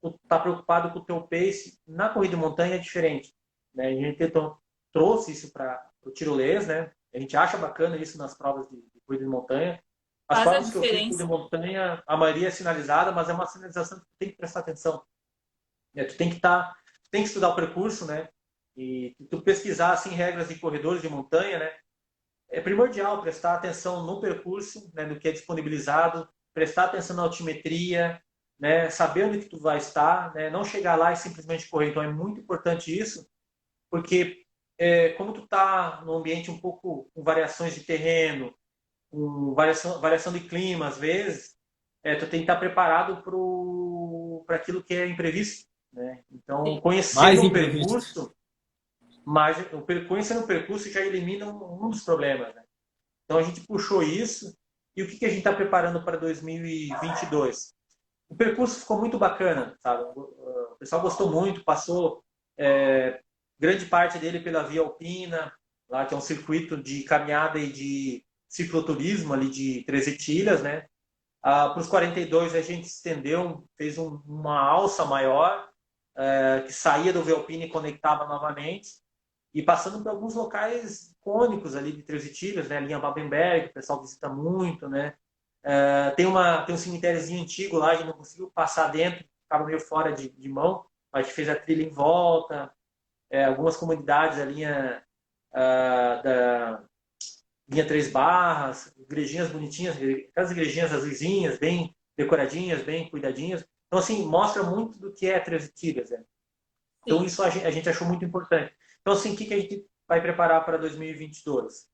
tu tá preocupado com o teu pace. Na corrida de montanha é diferente, né? A gente então trouxe isso para o tirolês, né? A gente acha bacana isso nas provas de corrida de montanha. As Faz a provas que eu fiz de corrida de diferença. montanha, a maioria é sinalizada, mas é uma sinalização que tu tem que prestar atenção, né? Tu tem que estar, tem que estudar o percurso, né? E tu pesquisar assim regras de corredores de montanha, né? É primordial prestar atenção no percurso, né, no que é disponibilizado, prestar atenção na altimetria, né, saber onde que tu vai estar, né, não chegar lá e simplesmente correr. Então é muito importante isso, porque como tu está num ambiente um pouco com variações de terreno, com variação de clima às vezes, tu tem que estar preparado para aquilo que é imprevisto, né? Então Mais conhecendo o imprevisto. percurso, mas conhecendo o percurso já elimina um dos problemas, né? Então a gente puxou isso. E o que a gente está preparando para 2022? O percurso ficou muito bacana, sabe? O pessoal gostou muito, passou grande parte dele pela Via Alpina, lá que é um circuito de caminhada e de cicloturismo ali de Três Etilhas, né? Para os 42 a gente estendeu, fez uma alça maior, que saía do Via Alpina e conectava novamente, e passando por alguns locais icônicos ali de Três Etilhas, né? A linha Babenberg, o pessoal visita muito, né? Tem um cemitériozinho antigo lá, a gente não conseguiu passar dentro, ficava meio fora de mão, mas a gente fez a trilha em volta, algumas comunidades, a linha da linha Três Barras, igrejinhas bonitinhas, aquelas igrejinhas azulzinhas, bem decoradinhas, bem cuidadinhas. Então, assim, mostra muito do que é Três Etilhas, né? Então, isso a gente achou muito importante. Então, assim, o que a gente vai preparar para 2022?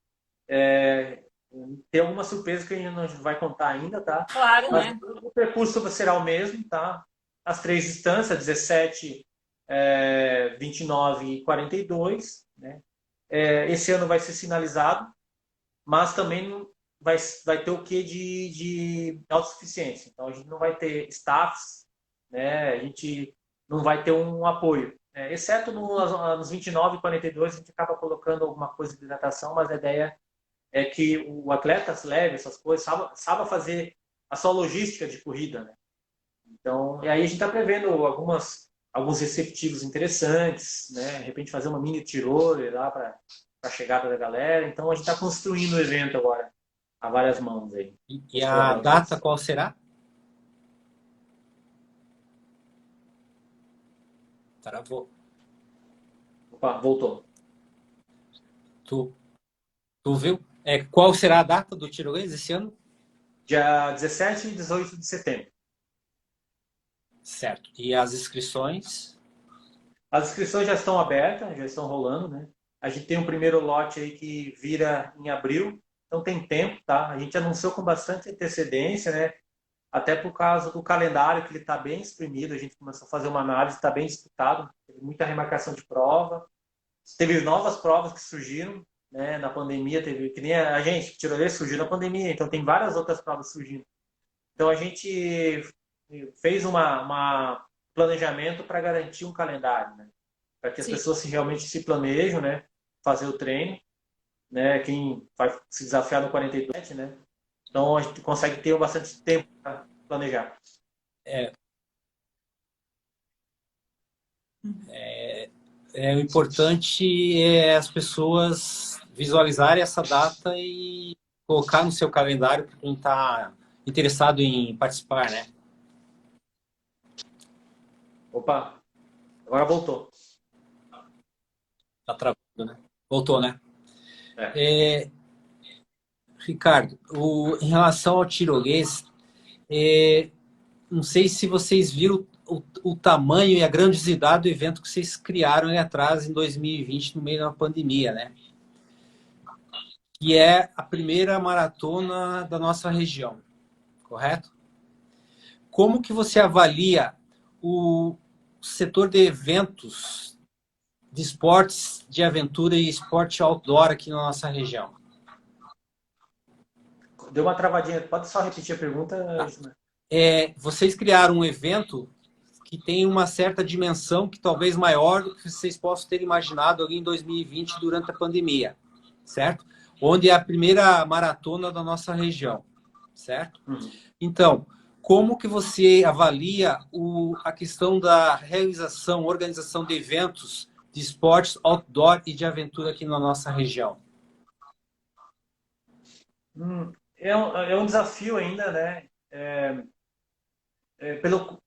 Tem alguma surpresa que a gente não vai contar ainda, tá? Claro, Mas né? o percurso será o mesmo, tá? As três distâncias, 17, 29 e 42, né? Esse ano vai ser sinalizado, mas também vai ter o quê de autossuficiência. Então, a gente não vai ter staffs, né? A gente não vai ter um apoio. Exceto nos 29 e 42, a gente acaba colocando alguma coisa de hidratação, mas a ideia é que o atleta leve essas coisas, saiba fazer a sua logística de corrida, né? Então, e aí a gente está prevendo alguns receptivos interessantes, né? De repente fazer uma mini tirole lá para a chegada da galera. Então a gente está construindo o evento agora a várias mãos aí. E a data qual será? Travou. Opa, voltou. Tu viu? Qual será a data do tirolês esse ano? Dia 17 e 18 de setembro. Certo. E as inscrições? As inscrições já estão abertas, já estão rolando, né? A gente tem um primeiro lote aí que vira em abril, então tem tempo, tá? A gente anunciou com bastante antecedência, né? Até por causa do calendário, que ele está bem exprimido, a gente começou a fazer uma análise, está bem disputado, teve muita remarcação de prova, teve novas provas que surgiram, né? Na pandemia, teve, que nem a gente, tirolês surgiu na pandemia, então tem várias outras provas surgindo. Então a gente fez uma planejamento para garantir um calendário, né? Para que as pessoas realmente se planejam, né? Fazer o treino, né? Quem vai se desafiar no 42, né? Então a gente consegue ter bastante tempo para planejar. O importante é as pessoas visualizarem essa data e colocar no seu calendário para quem está interessado em participar, né? Opa, agora voltou. Tá travando, né? Voltou, né? Ricardo, em relação ao tirolês, não sei se vocês viram o tamanho e a grandiosidade do evento que vocês criaram ali atrás em 2020, no meio da pandemia, né? Que é a primeira maratona da nossa região, correto? Como que você avalia o setor de eventos, de esportes de aventura e esporte outdoor aqui na nossa região? Deu uma travadinha. Pode só repetir a pergunta, Tá. Gina? Vocês criaram um evento que tem uma certa dimensão que talvez maior do que vocês possam ter imaginado ali em 2020 durante a pandemia, certo? Onde é a primeira maratona da nossa região, certo? Uhum. Então, como que você avalia a questão da realização, organização de eventos de esportes outdoor e de aventura aqui na nossa região? É um desafio ainda, né? Pelo...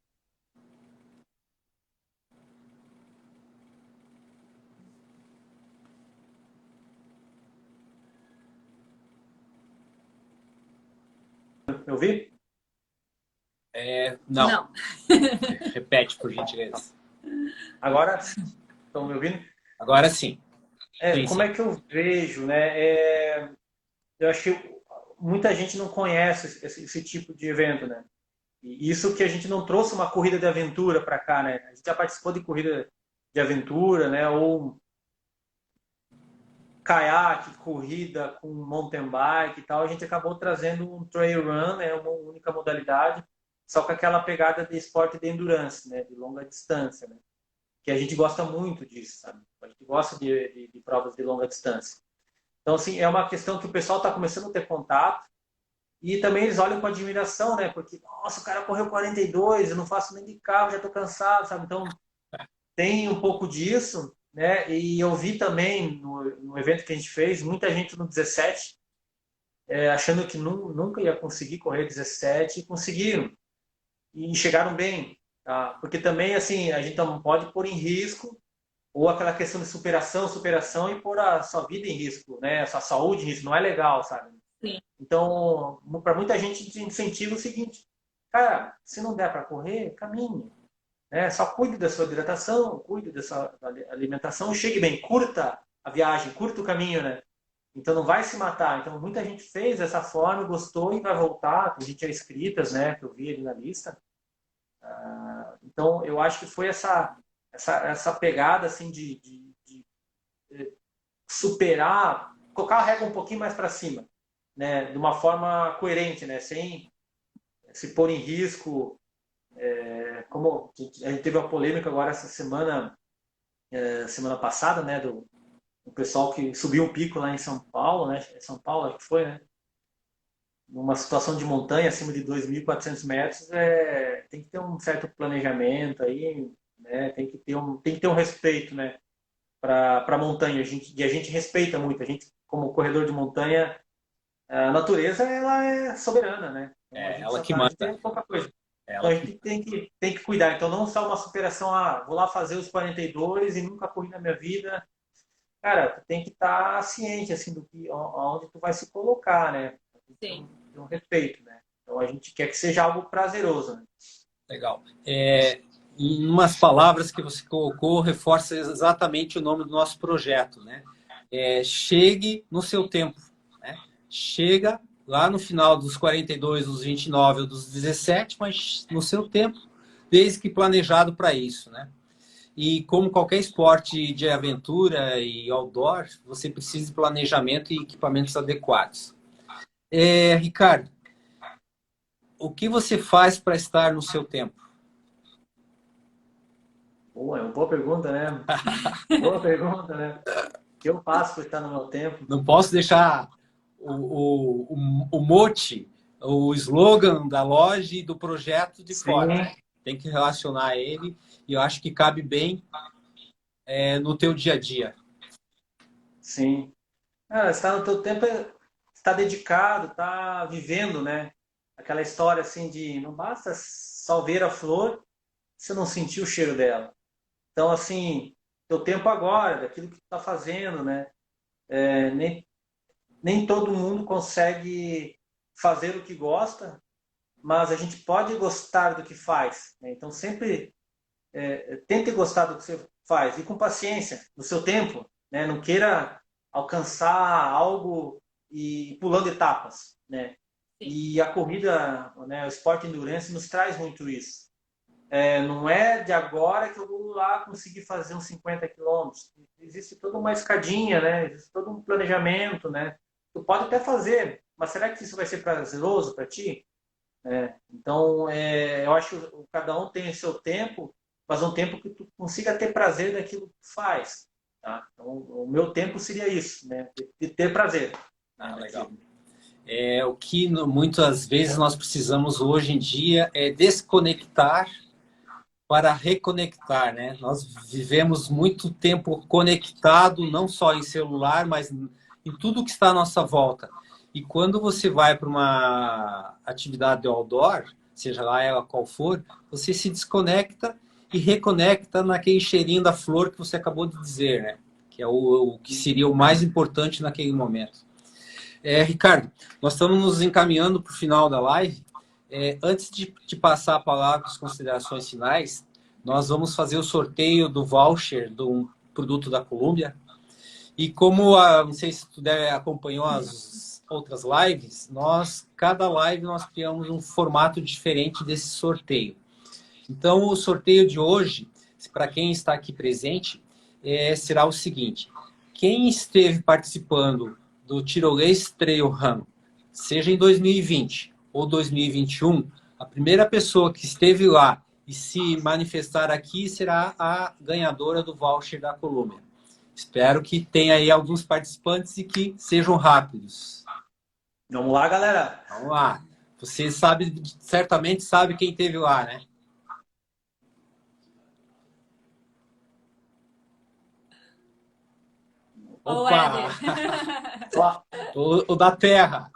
Eu vi? Não. Não. Repete, por gentileza. Agora estão me ouvindo? Agora sim. Sim, Como sim. é que eu vejo, né? Eu acho que muita gente não conhece esse tipo de evento, né? E isso que a gente não trouxe uma corrida de aventura para cá, né? A gente já participou de corrida de aventura, né? Ou caiaque, corrida com mountain bike e tal. A gente acabou trazendo um trail run, né? Uma única modalidade, só com aquela pegada de esporte de endurance, né? De longa distância, né? Que a gente gosta muito disso, sabe? A gente gosta de provas de longa distância. Então, assim, é uma questão que o pessoal está começando a ter contato e também eles olham com admiração, né? Porque, nossa, o cara correu 42, eu não faço nem de carro, já estou cansado, sabe? Então, tem um pouco disso, né? E eu vi também no evento que a gente fez, muita gente no 17, achando que nunca ia conseguir correr 17 e conseguiram. E chegaram bem, tá? Porque também, assim, a gente não pode pôr em risco ou aquela questão de superação e pôr a sua vida em risco, né? A sua saúde em risco, não é legal, sabe? Sim. Então, para muita gente, a gente incentiva o seguinte, cara, se não der para correr, caminhe, né? Só cuide da sua hidratação, cuide da sua alimentação, chegue bem, curta a viagem, curta o caminho, né? Então não vai se matar. Então muita gente fez dessa forma, gostou e vai voltar. Tem gente inscritas, né? Que eu vi ali na lista. Então eu acho que foi essa pegada assim de superar, colocar a régua um pouquinho mais para cima, né? De uma forma coerente, né? Sem se pôr em risco. Como a gente teve uma polêmica agora essa semana passada, né? O pessoal que subiu um pico lá em São Paulo, né? São Paulo, acho que foi, né? Numa situação de montanha acima de 2.400 metros, tem que ter um certo planejamento aí, né? Tem que ter um respeito, né? Para a montanha. A gente respeita muito. A gente, como corredor de montanha, a natureza ela é soberana, né? Então É ela que a gente manda. tem pouca coisa. É Então ela a que... gente tem que cuidar. Então não só uma superação, vou lá fazer os 42 e nunca corri na minha vida. Cara, tu tem que estar ciente assim do que aonde tu vai se colocar, né? Sim. Tem um respeito, né? Então a gente quer que seja algo prazeroso, né? Legal. Em umas palavras que você colocou, reforça exatamente o nome do nosso projeto, né? Chegue no seu tempo, né? Chega lá no final dos 42, dos 29 ou dos 17, mas no seu tempo, desde que planejado para isso, né? E como qualquer esporte de aventura e outdoor, você precisa de planejamento e equipamentos adequados. Ricardo, o que você faz para estar no seu tempo? Boa, é uma boa pergunta, né? Boa pergunta, né? O que eu faço para estar no meu tempo? Não posso deixar o mote, o slogan da loja e do projeto de Sim, fora, né? Tem que relacionar ele e eu acho que cabe bem no teu dia a dia. sim. Estar no teu tempo está dedicado, está vivendo, né? Aquela história assim de não basta só ver a flor se eu não sentir o cheiro dela. Então, assim, teu tempo agora, daquilo que tu está fazendo, né? Nem todo mundo consegue fazer o que gosta, mas a gente pode gostar do que faz, né? Então, sempre tente gostar do que você faz e com paciência, no seu tempo, né? Não queira alcançar algo e pulando etapas, né? Sim. E a corrida, né, o esporte endurance nos traz muito isso. Não é de agora que eu vou lá conseguir fazer uns 50 quilômetros. Existe toda uma escadinha, né? Existe todo um planejamento, né? Tu pode até fazer mas será que isso vai ser prazeroso para ti? Então, eu acho que cada um tem o seu tempo, mas um tempo que tu consiga ter prazer daquilo que tu faz. Tá? Então, o meu tempo seria isso, né? De ter prazer. Ah, legal. O que muitas vezes nós precisamos hoje em dia é desconectar para reconectar, né? Nós vivemos muito tempo conectado, não só em celular, mas em tudo que está à nossa volta. E quando você vai para uma atividade outdoor, seja lá ela qual for, você se desconecta e reconecta naquele cheirinho da flor que você acabou de dizer, né? Que é o que seria o mais importante naquele momento. Ricardo, nós estamos nos encaminhando para o final da live. Antes de te passar a palavra para as considerações finais, nós vamos fazer o sorteio do voucher do produto da Columbia. E como, não sei se tu acompanhou as outras lives, cada live nós criamos um formato diferente desse sorteio. Então, o sorteio de hoje, para quem está aqui presente, será o seguinte. Quem esteve participando do Tirolês Trail Run, seja em 2020 ou 2021, a primeira pessoa que esteve lá e se manifestar aqui será a ganhadora do voucher da Columbia. Espero que tenha aí alguns participantes e que sejam rápidos. Vamos lá, galera. Vamos lá. Você certamente sabe quem esteve lá, né? Opa! O da Terra.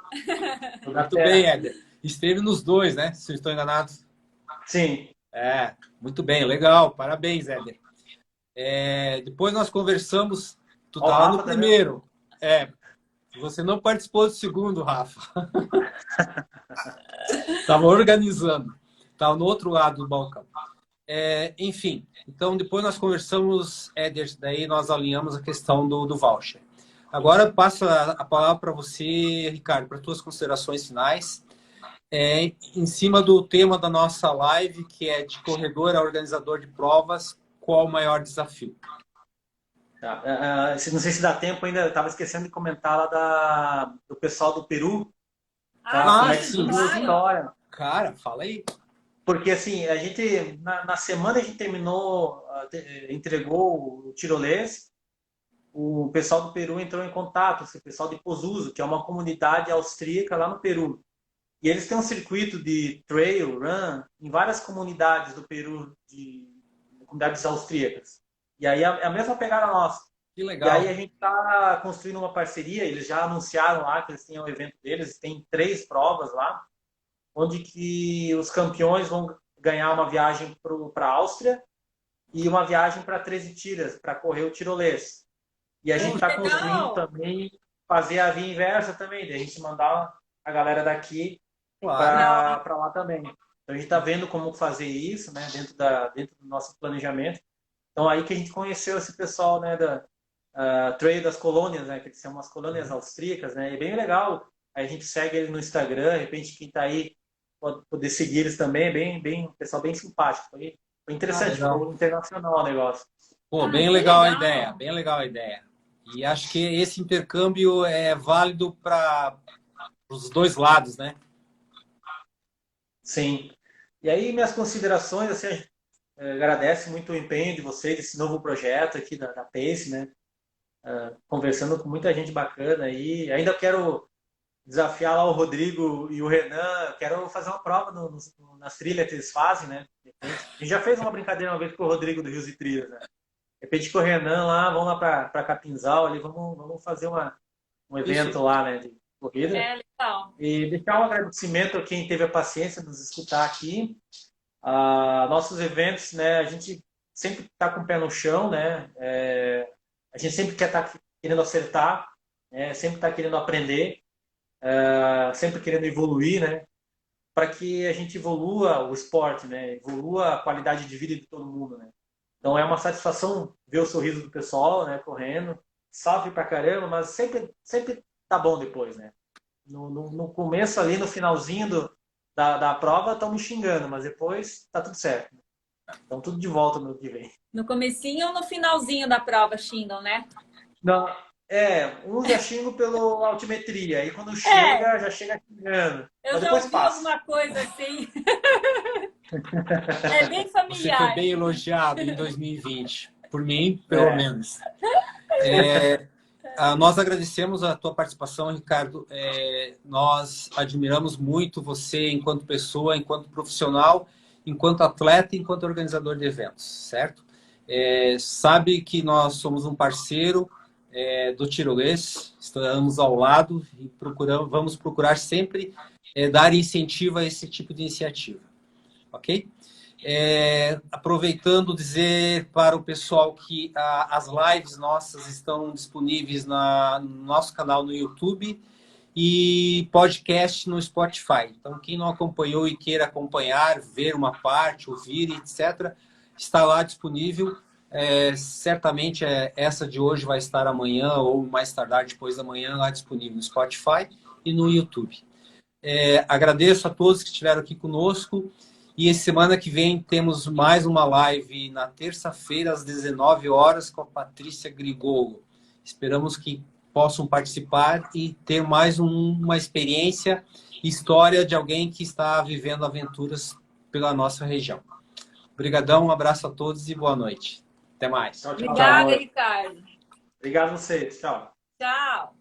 Muito bem, Éder. Esteve nos dois, né? Se eu estou enganado. Sim. Muito bem, legal. Parabéns, Éder. Depois nós conversamos. Tu estava no primeiro. Você não participou do segundo, Rafa. Estava organizando. Estava no outro lado do balcão. Enfim, então depois nós conversamos, Éder, daí nós alinhamos a questão do voucher. Agora eu passo a palavra para você, Ricardo, para tuas considerações finais, em cima do tema da nossa live, que é de corredor a organizador de provas, qual o maior desafio? Tá. Não sei se dá tempo ainda, eu estava esquecendo de comentar lá do pessoal do Peru. Sim. História. Cara, fala aí. Porque assim, a gente na semana a gente terminou, entregou o tirolês, o pessoal do Peru entrou em contato, o pessoal de Pozuzo, que é uma comunidade austríaca lá no Peru. E eles têm um circuito de trail run em várias comunidades do Peru, de comunidades austríacas. E aí a mesma pegada nossa. Que legal. E aí a gente está construindo uma parceria, eles já anunciaram lá que eles têm o evento deles, tem 3 provas lá, onde que os campeões vão ganhar uma viagem para a Áustria e uma viagem para 13 Tiras, para correr o tirolês. E a gente está construindo também, fazer a via inversa também, de a gente mandar a galera daqui para lá também. Então a gente está vendo como fazer isso, né, dentro do nosso planejamento. Então aí que a gente conheceu esse pessoal, né, da Trail das Colônias, né, que são umas colônias austríacas, né, é bem legal. Aí a gente segue ele no Instagram, de repente quem está aí pode poder seguir eles também, bem, pessoal bem simpático. Foi interessante, foi internacional o negócio. Pô, bem legal a ideia, bem legal a ideia. E acho que esse intercâmbio é válido para os dois lados, né? Sim. E aí, minhas considerações, assim, a gente agradece muito o empenho de vocês, esse novo projeto aqui da Pace, né? Conversando com muita gente bacana aí. Ainda quero desafiar lá o Rodrigo e o Renan, quero fazer uma prova nas trilhas que eles fazem, né? A gente já fez uma brincadeira uma vez com o Rodrigo do Rios e Trilhas, né? De repente com o Renan lá, vamos lá para Capinzal, ali, vamos fazer um evento lá, né, de corrida. Legal. E deixar um agradecimento a quem teve a paciência de nos escutar aqui. Nossos eventos, né, a gente sempre está com o pé no chão, né? A gente sempre quer estar querendo acertar, né? Sempre está querendo aprender, sempre querendo evoluir, né? Para que a gente evolua o esporte, né? Evolua a qualidade de vida de todo mundo, né? Então é uma satisfação ver o sorriso do pessoal, né, correndo. Sofre pra caramba, mas sempre tá bom depois, né? No começo ali, no finalzinho da prova, estão me xingando, mas depois tá tudo certo. Então tudo de volta no que vem. No comecinho ou no finalzinho da prova xingam, né? uns já xingam pelo altimetria, aí quando É, chega, já chega xingando. eu Mas já depois ouvi passa. alguma coisa assim. É bem Você foi familiar. bem elogiado em 2020, por mim, pelo É. menos. Nós agradecemos a tua participação, Ricardo. Nós admiramos muito você enquanto pessoa, enquanto profissional, enquanto atleta, enquanto organizador de eventos, certo? Sabe que nós somos um parceiro do Tirolês, estamos ao lado e vamos procurar sempre dar incentivo a esse tipo de iniciativa, ok? Aproveitando dizer para o pessoal que as lives nossas estão disponíveis no nosso canal no YouTube e podcast no Spotify. Então, quem não acompanhou e queira acompanhar, ver uma parte, ouvir, etc., está lá disponível. Certamente essa de hoje vai estar amanhã ou mais tardar depois da manhã lá disponível no Spotify e no YouTube. Agradeço a todos que estiveram aqui conosco. E semana que vem temos mais uma live na terça-feira, às 19 horas, com a Patrícia Grigolo. Esperamos que possam participar e ter mais uma experiência, história de alguém que está vivendo aventuras pela nossa região. Obrigadão, um abraço a todos e boa noite. Até mais. Tchau, tchau. Obrigada, Ricardo. Obrigado a vocês. Tchau. Tchau.